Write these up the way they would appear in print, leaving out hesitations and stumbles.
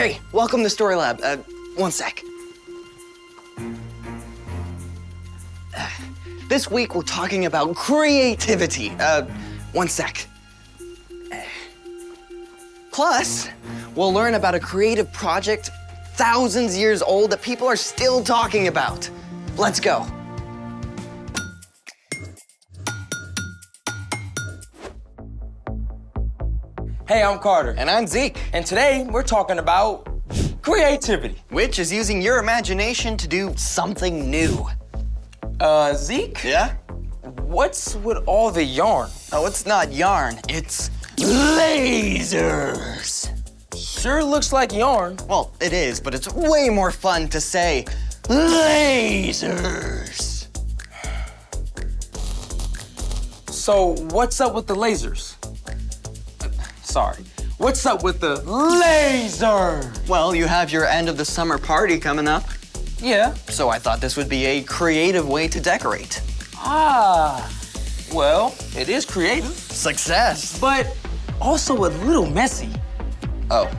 Hey, welcome to Story Lab. One sec. This week we're talking about creativity. One sec. Plus, we'll learn about a creative project thousands years old that people are still talking about. Let's go. Hey, I'm Carter. And I'm Zeke. And today we're talking about creativity. Which is using your imagination to do something new. Zeke? Yeah? What's with all the yarn? Oh, it's not yarn, it's lasers. Sure looks like yarn. Well, it is, but it's way more fun to say lasers. So what's up with the lasers? Sorry. What's up with the laser? Well, you have your end of the summer party coming up, Yeah. so I thought this would be a creative way to decorate. Well, it is creative, Success. but also a little messy. Oh,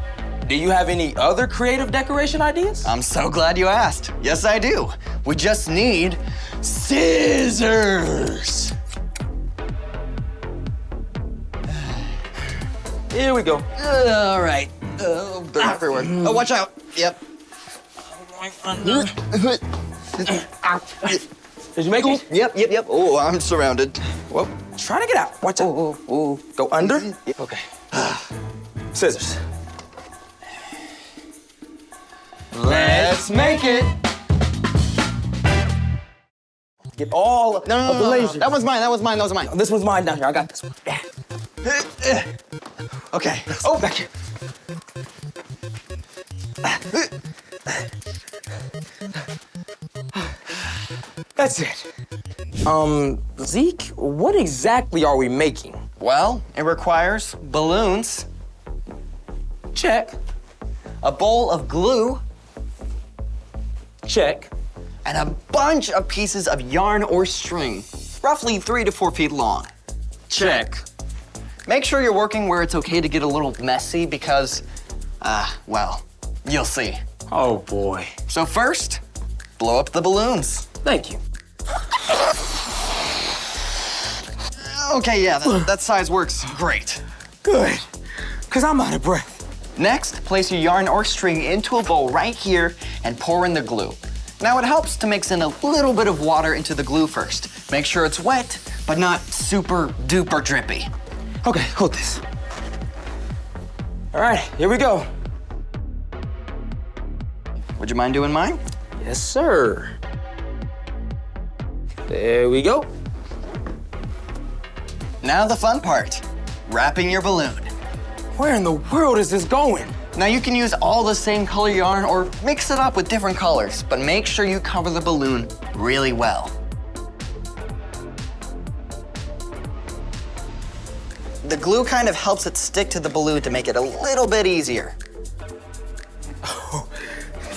Do you have any other creative decoration ideas? I'm so glad you asked. Yes, I do. We just need scissors. Here we go. All right. They're everywhere. Oh, watch out. Yep. Did you make it? Yep. Oh, I'm surrounded. Well, try to get out. Watch out. Oh. Go under. Okay. Scissors. Let's make it. Get all of the lasers. That was mine. This one's mine down here. I got this one. Yeah. Okay. Oh, back here. That's it. Zeke, what exactly are we making? Well, it requires balloons, Check. a bowl of glue, Check. and a bunch of pieces of yarn or string, roughly 3 to 4 feet long. Check. Make sure you're working where it's okay to get a little messy because, well, you'll see. Oh, boy. So first, blow up the balloons. Thank you. Okay, yeah, that size works great. Good, because I'm out of breath. Next, place your yarn or string into a bowl right here and pour in the glue. Now it helps to mix in a little bit of water into the glue first. Make sure it's wet, but not super duper drippy. Okay, hold this. All right, here we go. Would you mind doing mine? Yes, sir. There we go. Now the fun part, wrapping your balloon. Where in the world is this going? Now you can use all the same color yarn or mix it up with different colors, but make sure you cover the balloon really well. The glue kind of helps it stick to the balloon to make it a little bit easier.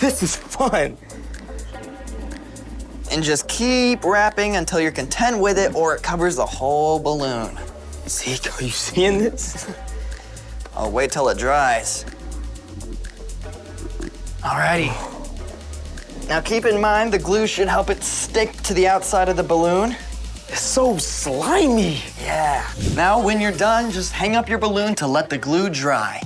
This is fun. And just keep wrapping until you're content with it or it covers the whole balloon. Zeke, are you seeing this? I'll wait till it dries. Alrighty. Now keep in mind the glue should help it stick to the outside of the balloon. It's so slimy. Yeah. Now when you're done, just hang up your balloon to let the glue dry.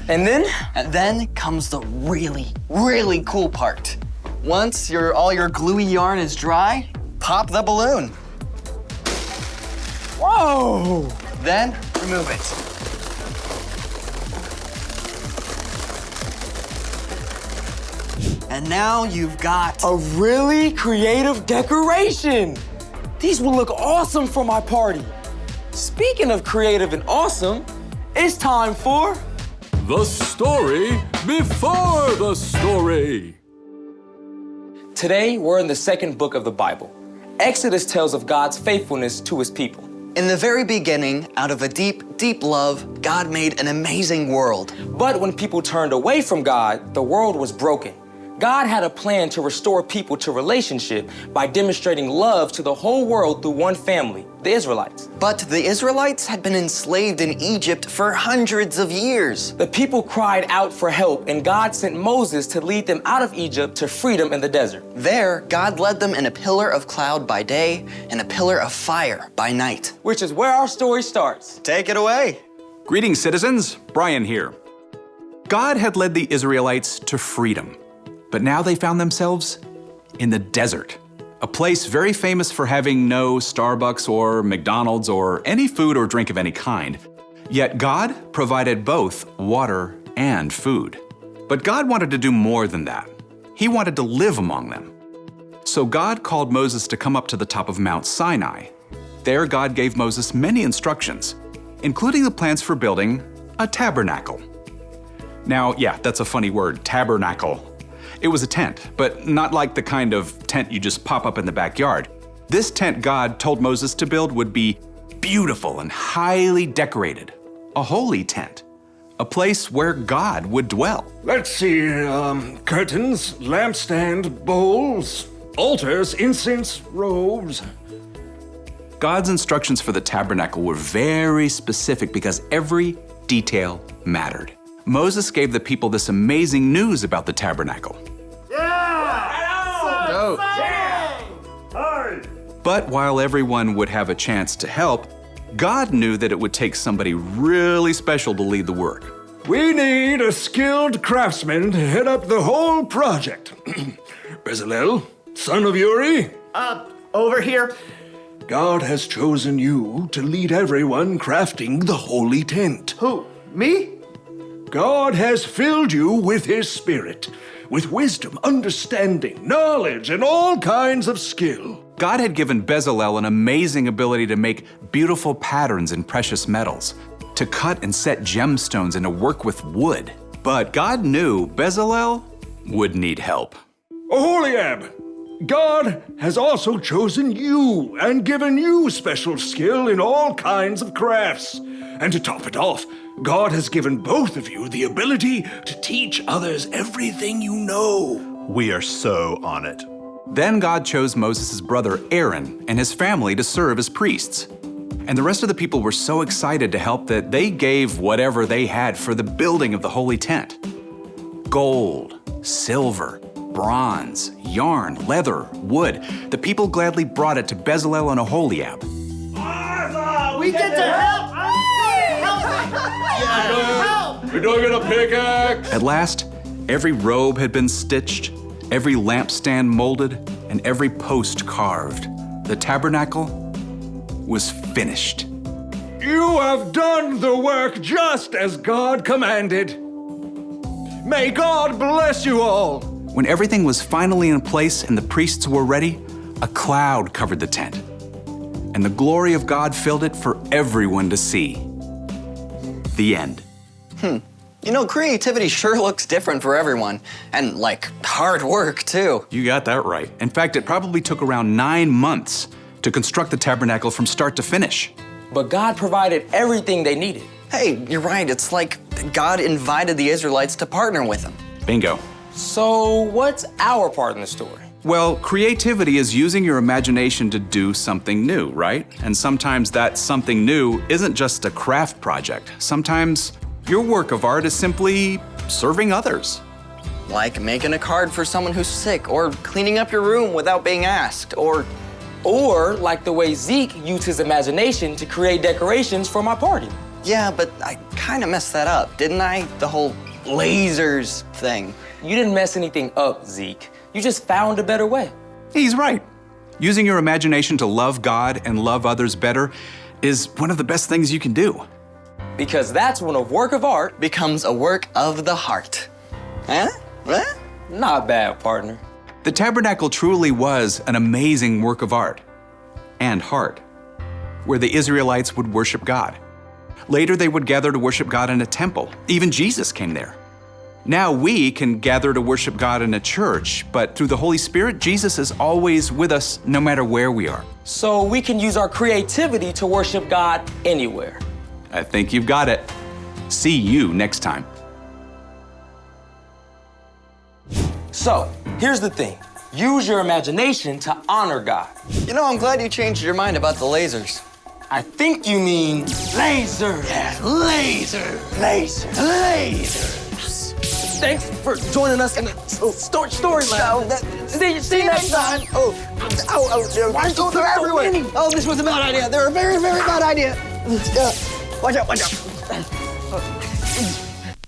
And then? And then comes the really cool part. Once all your gluey yarn is dry, pop the balloon. Whoa! Then remove it. And now you've got A really creative decoration. These will look awesome for my party. Speaking of creative and awesome, it's time for The story before the story. Today, we're in the second book of the Bible. Exodus tells of God's faithfulness to his people. In the very beginning, out of a deep love, God made an amazing world. But when people turned away from God, the world was broken. God had a plan to restore people to relationship by demonstrating love to the whole world through one family, the Israelites. But the Israelites had been enslaved in Egypt for hundreds of years. The people cried out for help, and God sent Moses to lead them out of Egypt to freedom in the desert. There, God led them in a pillar of cloud by day and a pillar of fire by night. Which is where our story starts. Take it away. Greetings, citizens. Brian here. God had led the Israelites to freedom, but now they found themselves in the desert, a place very famous for having no Starbucks or McDonald's or any food or drink of any kind. Yet God provided both water and food. But God wanted to do more than that. He wanted to live among them. So God called Moses to come up to the top of Mount Sinai. There, God gave Moses many instructions, including the plans for building a tabernacle. Now, yeah, that's a funny word, tabernacle. It was a tent, but not like the kind of tent you just pop up in the backyard. This tent God told Moses to build would be beautiful and highly decorated, a holy tent, a place where God would dwell. Let's see, curtains, lampstand, bowls, altars, incense, robes. God's instructions for the tabernacle were very specific because every detail mattered. Moses gave the people this amazing news about the tabernacle. But while everyone would have a chance to help, God knew that it would take somebody really special to lead the work. We need a skilled craftsman to head up the whole project. Bezalel, son of Uri, Over here. God has chosen you to lead everyone crafting the holy tent. Who? Me? God has filled you with His Spirit, with wisdom, understanding, knowledge, and all kinds of skill. God had given Bezalel an amazing ability to make beautiful patterns in precious metals, to cut and set gemstones, and to work with wood. But God knew Bezalel would need help. Oholiab, God has also chosen you and given you special skill in all kinds of crafts. And to top it off, God has given both of you the ability to teach others everything you know. We are so on it. Then God chose Moses' brother Aaron and his family to serve as priests. And the rest of the people were so excited to help that they gave whatever they had for the building of the holy tent. Gold, silver, bronze, yarn, leather, wood. The people gladly brought it to Bezalel and Oholiab. We get to help! We're doing it a pickaxe. At last, every robe had been stitched, every lampstand molded, and every post carved. The tabernacle was finished. You have done the work just as God commanded. May God bless you all. When everything was finally in place and the priests were ready, a cloud covered the tent, and the glory of God filled it for everyone to see. The end. You know, creativity sure looks different for everyone. And, like, hard work, too. You got that right. In fact, it probably took around 9 months to construct the tabernacle from start to finish. But God provided everything they needed. Hey, you're right. It's like God invited the Israelites to partner with him. Bingo. So what's our part in the story? Well, creativity is using your imagination to do something new, right? And sometimes that something new isn't just a craft project. Sometimes your work of art is simply serving others. Like making a card for someone who's sick, or cleaning up your room without being asked, or like the way Zeke used his imagination to create decorations for my party. yeah, but I kind of messed that up, didn't I? The whole lasers thing. You didn't mess anything up, Zeke. You just found a better way. He's right. Using your imagination to love God and love others better is one of the best things you can do. Because that's when a work of art, Becomes a work of the heart. Huh? What? not bad, partner. The tabernacle truly was an amazing work of art and heart, where the Israelites would worship God. Later, they would gather to worship God in a temple. Even Jesus came there. Now we can gather to worship God in a church, but through the Holy Spirit, Jesus is always with us no matter where we are. So we can use our creativity to worship God anywhere. I think you've got it. See you next time. So, here's the thing. Use your imagination to honor God. You know, I'm glad you changed your mind about the lasers. I think you mean laser. Yeah, laser. Laser. Laser. Thanks for joining us in the story lab. See you next time. They're everywhere. Oh, this was a bad idea. They're a very, very bad idea. Watch out, watch out.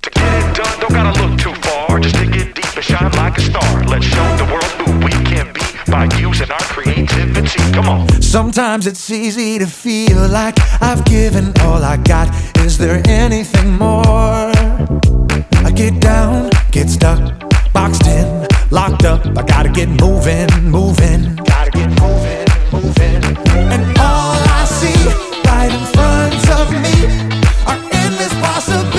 To get it done, don't gotta look too far. Just dig it deep and shine like a star. Let's show the world who we can be by using our creativity. Come on. Sometimes it's easy to feel like I've given all I got. Is there anything more? I get down, get stuck, boxed in, locked up. I gotta get moving, moving. Gotta get moving, moving. And all I see right in front of me are endless possibilities.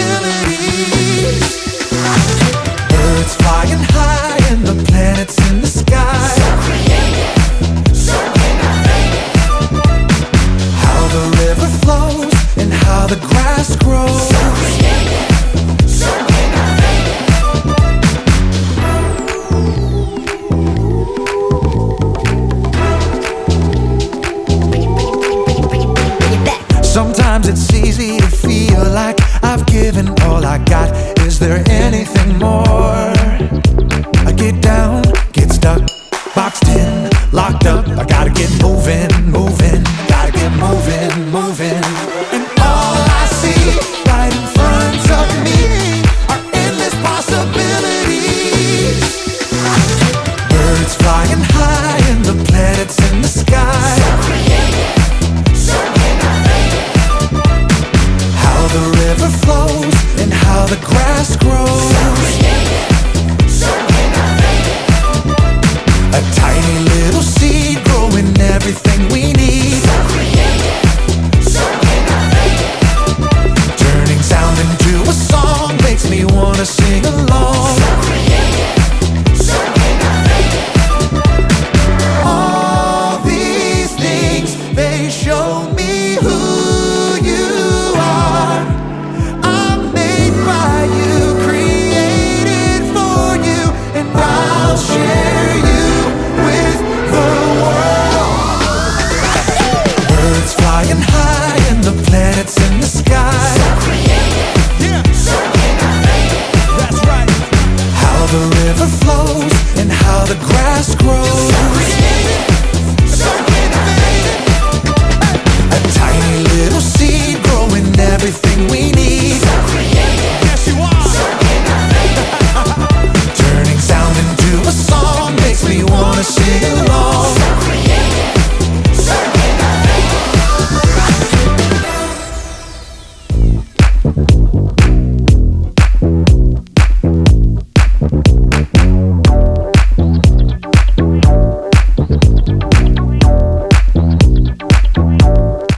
Birds flying high and the planets in the sky. So creative, so innovative. How the river flows and how the grass grows. So creative, so innovative. Sometimes it's easy to feel like I've given all I got. Is there anything more? I get down, get stuck, boxed in, locked up. I gotta get moving, moving. Gotta get moving, moving. And all I see right in front of me are endless possibilities. Birds flying high and the planets in the sky. So creative, so innovative. How the river flows and how the grass grows. So creative, so innovative. A tiny little seed growing everything we need. So creative, so innovative. Turning sound into a song makes me wanna sing along. So creative, so innovative. All these things, they show me who you are. I'm made by you, created for you, and I'll share you with the world. Birds flying high and the planets in the sky.